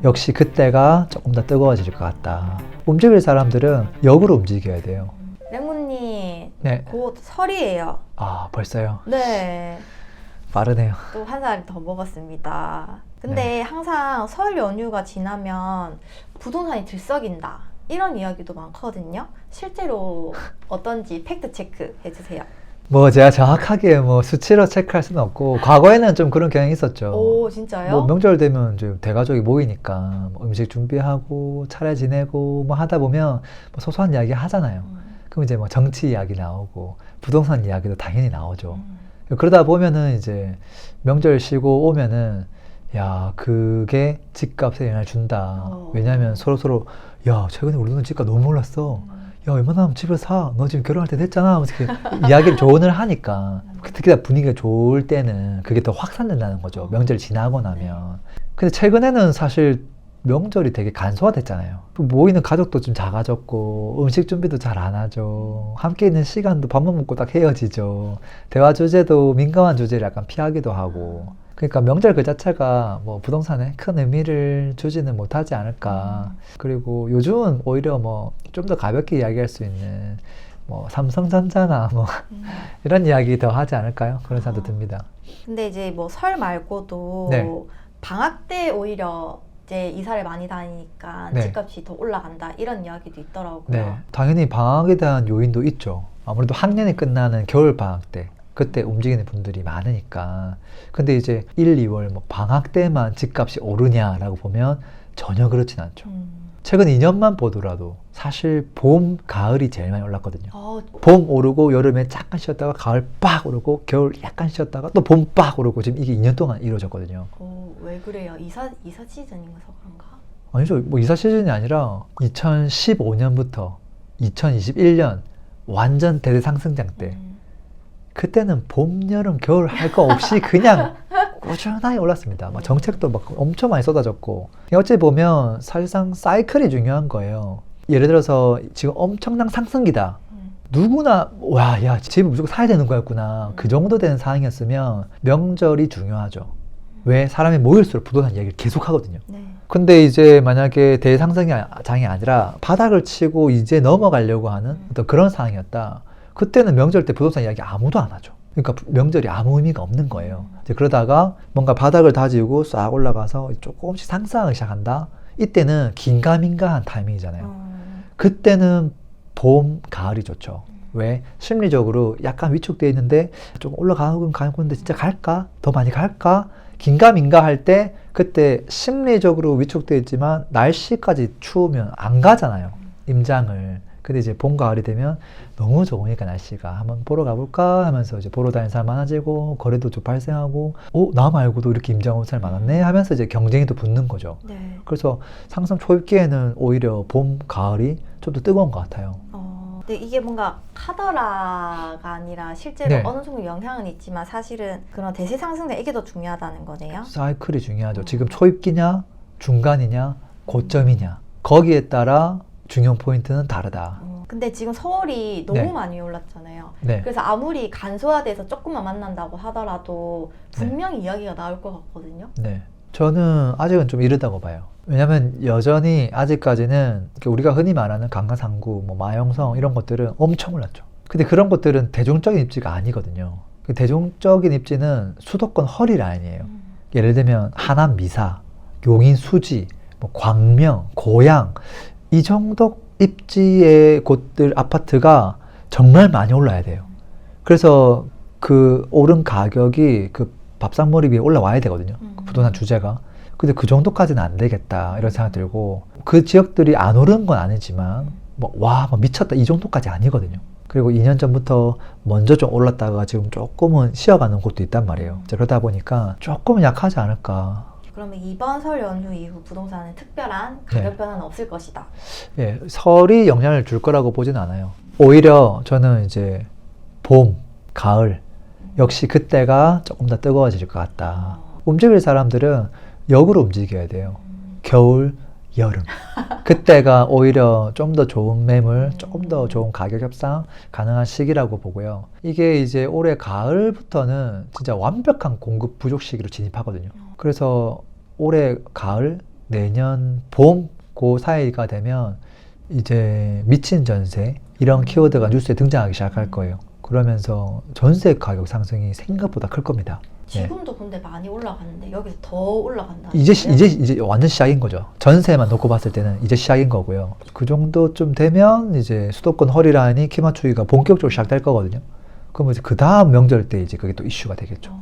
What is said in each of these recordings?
역시 그때가 조금 더 뜨거워질 것 같다. 움직일 사람들은 역으로 움직여야 돼요. 레몬님, 네. 곧 설이에요. 아, 벌써요? 네. 빠르네요. 또 한 살 더 먹었습니다. 근데 네. 항상 설 연휴가 지나면 부동산이 들썩인다. 이런 이야기도 많거든요. 실제로 어떤지 팩트 체크 해주세요. 뭐 제가 정확하게 뭐 수치로 체크할 수는 없고 과거에는 좀 그런 경향이 있었죠. 오, 진짜요? 뭐 명절 되면 이제 대가족이 모이니까 뭐 음식 준비하고 차례 지내고 뭐 하다 보면 뭐 소소한 이야기 하잖아요. 그럼 이제 뭐 정치 이야기 나오고 부동산 이야기도 당연히 나오죠. 그러다 보면은 이제 명절 쉬고 오면은 야, 그게 집값에 영향을 준다. 왜냐면 서로 야, 최근에 우리 누나 집값 너무 올랐어. 야, 웬만하면 집을 사. 너 지금 결혼할 때 됐잖아. 하면서 이렇게 이야기를 조언을 하니까 특히나 분위기가 좋을 때는 그게 더 확산된다는 거죠. 명절 지나고 나면. 근데 최근에는 사실 명절이 되게 간소화됐잖아요. 모이는 가족도 좀 작아졌고 음식 준비도 잘 안 하죠. 함께 있는 시간도 밥만 먹고 딱 헤어지죠. 대화 주제도 민감한 주제를 약간 피하기도 하고. 그러니까 명절 그 자체가 뭐 부동산에 큰 의미를 주지는 못하지 않을까. 그리고 요즘은 오히려 뭐 좀 더 가볍게 이야기할 수 있는 뭐 삼성전자나 뭐 이런 이야기 더 하지 않을까요? 그런 생각도 듭니다. 근데 이제 뭐 설 말고도 네. 방학 때 오히려 이제 이사를 많이 다니니까 네. 집값이 더 올라간다 이런 이야기도 있더라고요. 네, 당연히 방학에 대한 요인도 있죠. 아무래도 학년이 끝나는 겨울 방학 때 그때 움직이는 분들이 많으니까. 근데 이제 1, 2월 뭐 방학 때만 집값이 오르냐라고 보면 전혀 그렇진 않죠. 최근 2년만 보더라도 사실 봄, 가을이 제일 많이 올랐거든요. 봄 오르고 여름에 잠깐 쉬었다가 가을 빡 오르고 겨울 약간 쉬었다가 또 봄 빡 오르고 지금 이게 2년 동안 이루어졌거든요. 왜 그래요? 이사 시즌이라서 그런가? 아니죠. 뭐 이사 시즌이 아니라 2015년부터 2021년 완전 대대상승장 때 그때는 봄, 여름, 겨울 할 거 없이 그냥 꾸준하게 올랐습니다. 막 정책도 막 엄청 많이 쏟아졌고. 어찌 보면 사실상 사이클이 중요한 거예요. 예를 들어서 지금 엄청난 상승기다. 누구나 와, 야, 집을 무조건 사야 되는 거였구나. 그 정도 되는 상황이었으면 명절이 중요하죠. 왜? 사람이 모일수록 부동산 이야기를 계속 하거든요. 네. 근데 이제 만약에 대상장이 아니라 바닥을 치고 이제 넘어가려고 하는 어떤 그런 상황이었다. 그때는 명절 때 부동산 이야기 아무도 안 하죠. 그러니까 명절이 아무 의미가 없는 거예요. 이제 그러다가 뭔가 바닥을 다지고 싹 올라가서 조금씩 상승하기 시작한다. 이때는 긴가민가한 타이밍이잖아요. 그때는 봄, 가을이 좋죠. 왜? 심리적으로 약간 위축되어 있는데 좀 올라가는 건데 진짜 갈까? 더 많이 갈까? 긴가민가 할 때 그때 심리적으로 위축되어 있지만 날씨까지 추우면 안 가잖아요. 임장을. 근데 이제 봄, 가을이 되면 너무 좋으니까 날씨가 한번 보러 가볼까 하면서 이제 보러 다니는 사람 많아지고 거래도 좀 발생하고 나 말고도 이렇게 임장 온 사람이 많았네 하면서 이제 경쟁이 또 붙는 거죠. 네. 그래서 상승 초입기에는 오히려 봄, 가을이 좀 더 뜨거운 것 같아요. 근데 이게 뭔가 카더라가 아니라 실제로 네. 어느 정도 영향은 있지만 사실은 그런 대세 상승세 이게 더 중요하다는 거네요. 사이클이 중요하죠. 지금 초입기냐, 중간이냐, 고점이냐 거기에 따라 중요한 포인트는 다르다. 근데 지금 서울이 너무 네. 많이 올랐잖아요. 네. 그래서 아무리 간소화돼서 조금만 만난다고 하더라도 분명히 이야기가 나올 것 같거든요. 네. 저는 아직은 좀 이르다고 봐요. 왜냐면 여전히 아직까지는 우리가 흔히 말하는 강가상구, 뭐 마영성 이런 것들은 엄청 올랐죠. 근데 그런 것들은 대중적인 입지가 아니거든요. 그 대중적인 입지는 수도권 허리 라인이에요. 예를 들면 하남 미사, 용인 수지, 뭐 광명, 고양 이 정도 입지의 곳들 아파트가 정말 많이 올라야 돼요. 그래서 그 오른 가격이 그 밥상머리 위에 올라와야 되거든요. 부동산 주제가. 근데 그 정도까지는 안 되겠다 이런 생각 들고 그 지역들이 안 오른 건 아니지만 뭐 미쳤다 이 정도까지 아니거든요. 그리고 2년 전부터 먼저 좀 올랐다가 지금 조금은 쉬어가는 곳도 있단 말이에요. 그러다 보니까 조금은 약하지 않을까. 그러면 이번 설 연휴 이후 부동산은 특별한 가격 변화는 없을 것이다. 예, 설이 영향을 줄 거라고 보진 않아요. 오히려 저는 이제 봄, 가을 역시 그때가 조금 더 뜨거워질 것 같다. 움직일 사람들은 역으로 움직여야 돼요. 겨울, 여름. 그때가 오히려 좀 더 좋은 매물, 조금 더 좋은 가격 협상 가능한 시기라고 보고요. 이게 이제 올해 가을부터는 진짜 완벽한 공급 부족 시기로 진입하거든요. 그래서 올해 가을 내년 봄 그 사이가 되면 이제 미친 전세 이런 키워드가 뉴스에 등장하기 시작할 거예요. 그러면서 전세 가격 상승이 생각보다 클 겁니다. 네. 지금도 근데 많이 올라갔는데 여기서 더 올라간다. 이제 완전 시작인 거죠. 전세만 놓고 봤을 때는 이제 시작인 거고요. 그 정도쯤 되면 이제 수도권 허리라인이 키 맞추기가 본격적으로 시작될 거거든요. 그럼 이제 그 다음 명절 때 이제 그게 또 이슈가 되겠죠.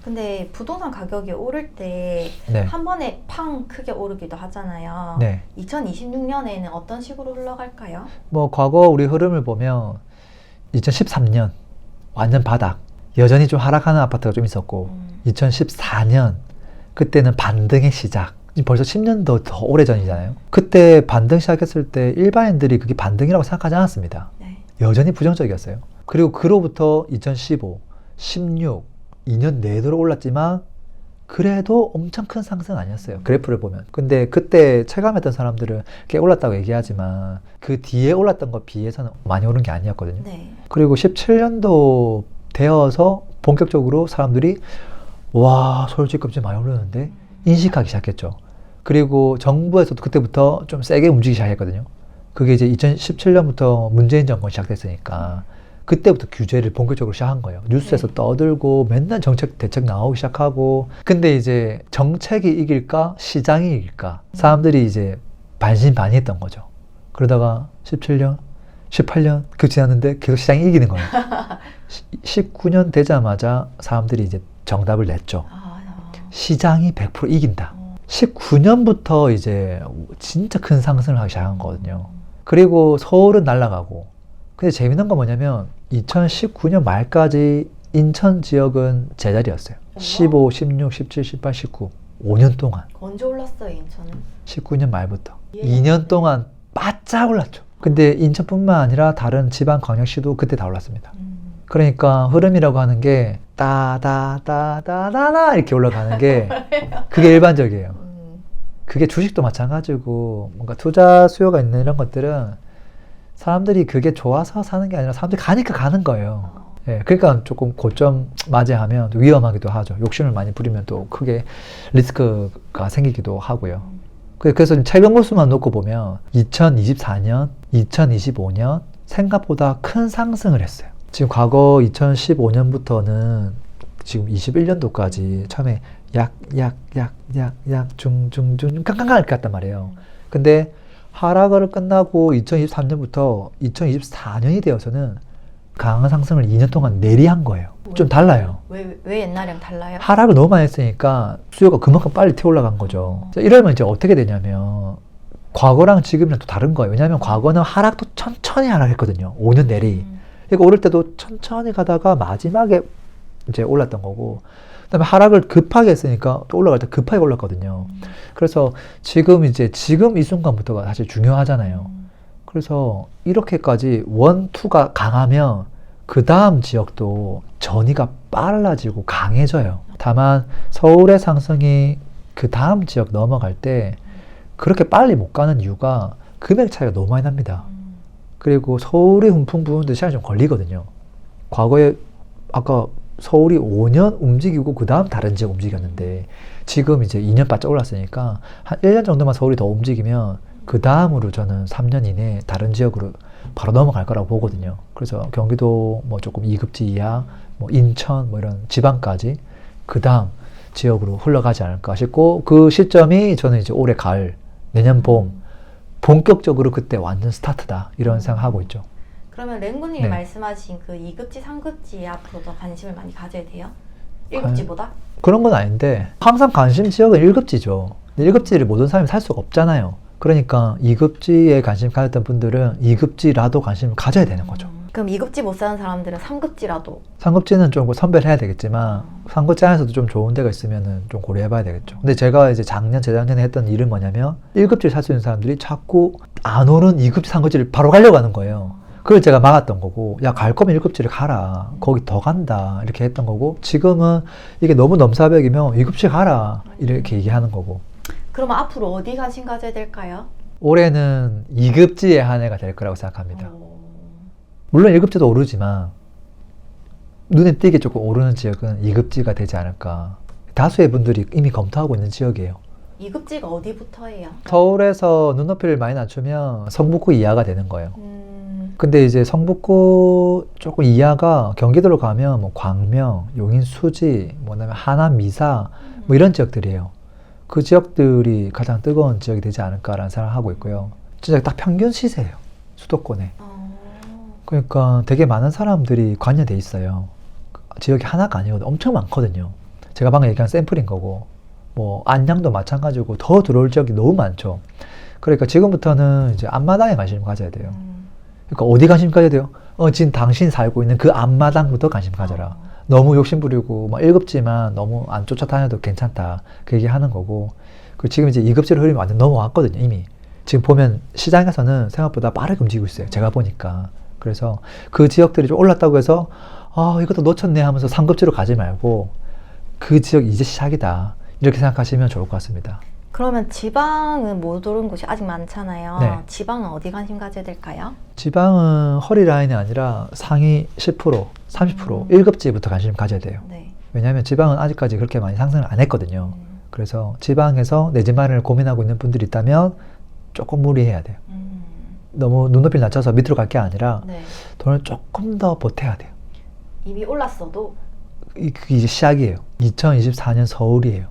근데 부동산 가격이 오를 때 한 네. 번에 팡 크게 오르기도 하잖아요. 네. 2026년에는 어떤 식으로 흘러갈까요? 뭐 과거 우리 흐름을 보면 2013년 완전 바닥. 여전히 좀 하락하는 아파트가 좀 있었고 2014년 그때는 반등의 시작. 지금 벌써 10년도 더 오래전이잖아요. 그때 반등 시작했을 때 일반인들이 그게 반등이라고 생각하지 않았습니다. 네. 여전히 부정적이었어요. 그리고 그로부터 2015, 16, 2년 내도록 올랐지만 그래도 엄청 큰 상승은 아니었어요. 그래프를 보면. 근데 그때 체감했던 사람들은 꽤 올랐다고 얘기하지만 그 뒤에 올랐던 것 비해서는 많이 오른 게 아니었거든요. 네. 그리고 17년도 되어서 본격적으로 사람들이 와, 서울집값이 많이 오르는데 인식하기 시작했죠. 그리고 정부에서도 그때부터 좀 세게 움직이기 시작했거든요. 그게 이제 2017년부터 문재인 정권 시작됐으니까 그때부터 규제를 본격적으로 시작한 거예요. 뉴스에서 네. 떠들고 맨날 정책 대책 나오기 시작하고. 근데 이제 정책이 이길까 시장이 이길까 사람들이 이제 반신반의했던 거죠. 그러다가 17년 18년 그 지났는데 계속 시장이 이기는 거예요. 19년 되자마자 사람들이 이제 정답을 냈죠. 시장이 100% 이긴다. 19년부터 이제 진짜 큰 상승을 하기 시작한 거거든요. 그리고 서울은 날아가고. 근데 재밌는 건 뭐냐면 2019년 말까지 인천 지역은 제자리였어요. 15, 16, 17, 18, 19. 5년 동안. 언제 올랐어요, 인천은? 19년 말부터. 예. 2년 동안 바짝 올랐죠. 근데 인천뿐만 아니라 다른 지방 광역시도 그때 다 올랐습니다. 그러니까 흐름이라고 하는 게 따다다다다다 이렇게 올라가는 게 그게 일반적이에요. 그게 주식도 마찬가지고 뭔가 투자 수요가 있는 이런 것들은 사람들이 그게 좋아서 사는 게 아니라 사람들이 가니까 가는 거예요. 예, 그러니까 조금 고점 맞이하면 위험하기도 하죠. 욕심을 많이 부리면 또 크게 리스크가 생기기도 하고요. 그래서 최근 보수만 놓고 보면 2024년, 2025년 생각보다 큰 상승을 했어요. 지금 과거 2015년부터는 지금 21년도까지 처음에 약, 중, 깡깡깡 이렇게 갔단 말이에요. 근데 하락을 끝나고 2023년부터 2024년이 되어서는 강한 상승을 2년 동안 내리한 거예요. 좀 달라요. 왜 옛날이랑 달라요? 하락을 너무 많이 했으니까 수요가 그만큼 빨리 튀어 올라간 거죠. 이러면 이제 어떻게 되냐면 과거랑 지금이랑 또 다른 거예요. 왜냐하면 과거는 하락도 천천히 하락했거든요. 5년 내리. 그러니까 오를 때도 천천히 가다가 마지막에 이제 올랐던 거고, 그다음에 하락을 급하게 했으니까 또 올라갈 때 급하게 올랐거든요. 그래서 지금 이 순간부터가 사실 중요하잖아요. 그래서 이렇게까지 1, 2가 강하면 그 다음 지역도 전이가 빨라지고 강해져요. 다만 서울의 상승이 그 다음 지역 넘어갈 때 그렇게 빨리 못 가는 이유가 금액 차이가 너무 많이 납니다. 그리고 서울이 훈풍 부는데 시간이 좀 걸리거든요. 과거에 아까 서울이 5년 움직이고 그 다음 다른 지역 움직였는데 지금 이제 2년 바짝 올랐으니까 한 1년 정도만 서울이 더 움직이면 그 다음으로 저는 3년 이내에 다른 지역으로 바로 넘어갈 거라고 보거든요. 그래서 경기도 뭐 조금 2급지 이하, 뭐 인천 뭐 이런 지방까지 그 다음 지역으로 흘러가지 않을까 싶고, 그 시점이 저는 이제 올해 가을, 내년 봄 본격적으로 그때 완전 스타트다 이런 생각하고 있죠. 그러면 랭구님이 네. 말씀하신 그 2급지, 3급지에 앞으로 더 관심을 많이 가져야 돼요? 1급지보다? 그런 건 아닌데 항상 관심 지역은 1급지죠. 1급지를 모든 사람이 살 수가 없잖아요. 그러니까 2급지에 관심 가졌던 분들은 2급지라도 관심을 가져야 되는 거죠. 그럼 2급지 못 사는 사람들은 3급지라도? 3급지는 좀 선별해야 되겠지만 3급지 안에서도 좀 좋은 데가 있으면 좀 고려해봐야 되겠죠. 근데 제가 이제 재작년에 했던 일은 뭐냐면 1급지를 살 수 있는 사람들이 자꾸 안 오는 2급지, 3급지를 바로 가려고 하는 거예요. 그걸 제가 막았던 거고, 야, 갈 거면 1급지를 가라. 거기 더 간다. 이렇게 했던 거고, 지금은 이게 너무 넘사벽이면 2급지 가라. 이렇게 얘기하는 거고. 그러면 앞으로 어디 관심 가져야 될까요? 올해는 2급지의 한 해가 될 거라고 생각합니다. 물론 1급지도 오르지만 눈에 띄게 조금 오르는 지역은 2급지가 되지 않을까. 다수의 분들이 이미 검토하고 있는 지역이에요. 이급지가 어디부터예요? 서울에서 눈높이를 많이 낮추면 성북구 이하가 되는 거예요. 근데 이제 성북구 조금 이하가 경기도로 가면 뭐 광명, 용인, 수지, 뭐냐면 하남, 미사 뭐 이런 지역들이에요. 그 지역들이 가장 뜨거운 지역이 되지 않을까라는 생각을 하고 있고요. 진짜 딱 평균 시세예요. 수도권에. 그러니까 되게 많은 사람들이 관여돼 있어요. 지역이 하나가 아니거든요. 엄청 많거든요. 제가 방금 얘기한 샘플인 거고, 뭐 안양도 마찬가지고 더 들어올 지역이 너무 많죠. 그러니까 지금부터는 이제 앞마당에 관심을 가져야 돼요. 그러니까 어디 관심 가져야 돼요? 지금 당신 살고 있는 그 앞마당부터 관심 가져라. 너무 욕심부리고 막 1급지만 너무 안 쫓아다녀도 괜찮다. 그 얘기 하는 거고. 그 지금 이제 2급지로 흐름이 완전 넘어왔거든요, 이미. 지금 보면 시장에서는 생각보다 빠르게 움직이고 있어요. 제가 보니까. 그래서 그 지역들이 좀 올랐다고 해서 이것도 놓쳤네 하면서 3급지로 가지 말고 그 지역 이제 시작이다. 이렇게 생각하시면 좋을 것 같습니다. 그러면 지방은 못 오른 곳이 아직 많잖아요. 네. 지방은 어디 관심 가져야 될까요? 지방은 허리 라인이 아니라 상위 10%, 30%, 1급지부터 관심 가져야 돼요. 네. 왜냐하면 지방은 아직까지 그렇게 많이 상승을 안 했거든요. 그래서 지방에서 내 집 마련을 고민하고 있는 분들이 있다면 조금 무리해야 돼요. 너무 눈높이를 낮춰서 밑으로 갈 게 아니라 네. 돈을 조금 더 보태야 돼요. 이미 올랐어도 그게 이제 시작이에요. 2024년 서울이에요.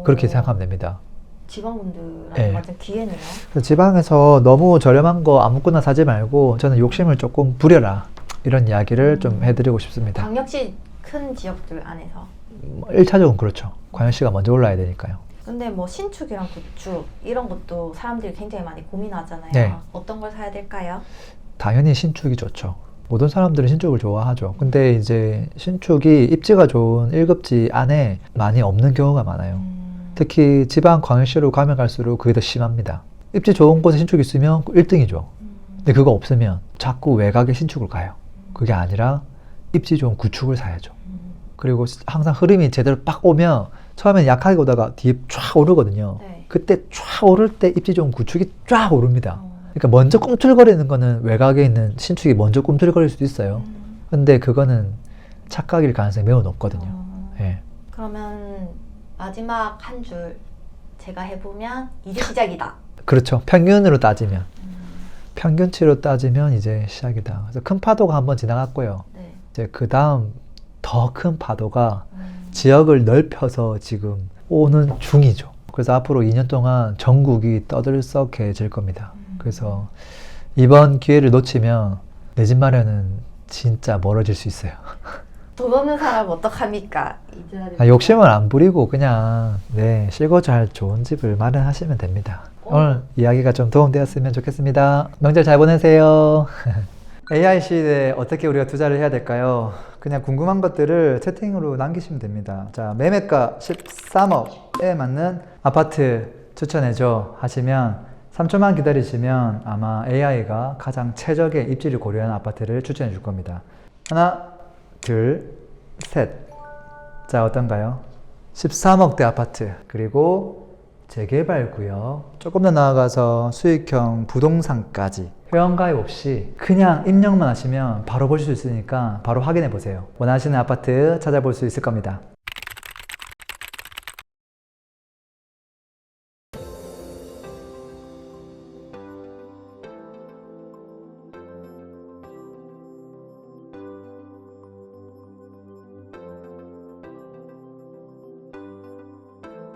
그렇게 생각하면 됩니다. 지방분들한테 네. 완전 기회네요. 그래서 지방에서 너무 저렴한 거 아무거나 사지 말고 저는 욕심을 조금 부려라. 이런 이야기를 좀 해드리고 싶습니다. 광역시 큰 지역들 안에서. 1차적으로 그렇죠. 광역시가 먼저 올라야 되니까요. 근데 뭐 신축이랑 구축 이런 것도 사람들이 굉장히 많이 고민하잖아요. 네. 어떤 걸 사야 될까요? 당연히 신축이 좋죠. 모든 사람들은 신축을 좋아하죠. 근데 이제 신축이 입지가 좋은 1급지 안에 많이 없는 경우가 많아요. 특히 지방 광역시로 가면 갈수록 그게 더 심합니다. 입지 좋은 곳에 신축이 있으면 1등이죠. 근데 그거 없으면 자꾸 외곽에 신축을 가요. 그게 아니라 입지 좋은 구축을 사야죠. 그리고 항상 흐름이 제대로 빡 오면 처음에는 약하게 오다가 뒤에 쫙 오르거든요. 네. 그때 쫙 오를 때 입지 좋은 구축이 쫙 오릅니다. 그러니까 먼저 꿈틀거리는 거는 외곽에 있는 신축이 먼저 꿈틀거릴 수도 있어요. 근데 그거는 착각일 가능성이 매우 높거든요. 예. 그러면 마지막 한 줄 제가 해보면 이제 시작이다. 그렇죠. 평균으로 따지면. 평균치로 따지면 이제 시작이다. 그래서 큰 파도가 한번 지나갔고요. 네. 이제 그 다음 더 큰 파도가 지역을 넓혀서 지금 오는 중이죠. 그래서 앞으로 2년 동안 전국이 떠들썩해질 겁니다. 그래서 이번 기회를 놓치면 내 집 마련은 진짜 멀어질 수 있어요. 돈 없는 사람 어떡합니까? 욕심을 안 부리고 그냥 실고 잘 좋은 집을 마련하시면 됩니다. 오늘 이야기가 좀 도움되었으면 좋겠습니다. 명절 잘 보내세요. AI 시대에 어떻게 우리가 투자를 해야 될까요? 그냥 궁금한 것들을 채팅으로 남기시면 됩니다. 자, 매매가 13억에 맞는 아파트 추천해줘 하시면 3초만 기다리시면 아마 AI가 가장 최적의 입지를 고려한 아파트를 추천해 줄 겁니다. 하나, 둘, 셋. 자, 어떤가요? 13억대 아파트, 그리고 재개발 구역, 조금 더 나아가서 수익형 부동산까지 회원가입 없이 그냥 입력만 하시면 바로 보실 수 있으니까 바로 확인해 보세요. 원하시는 아파트 찾아볼 수 있을 겁니다.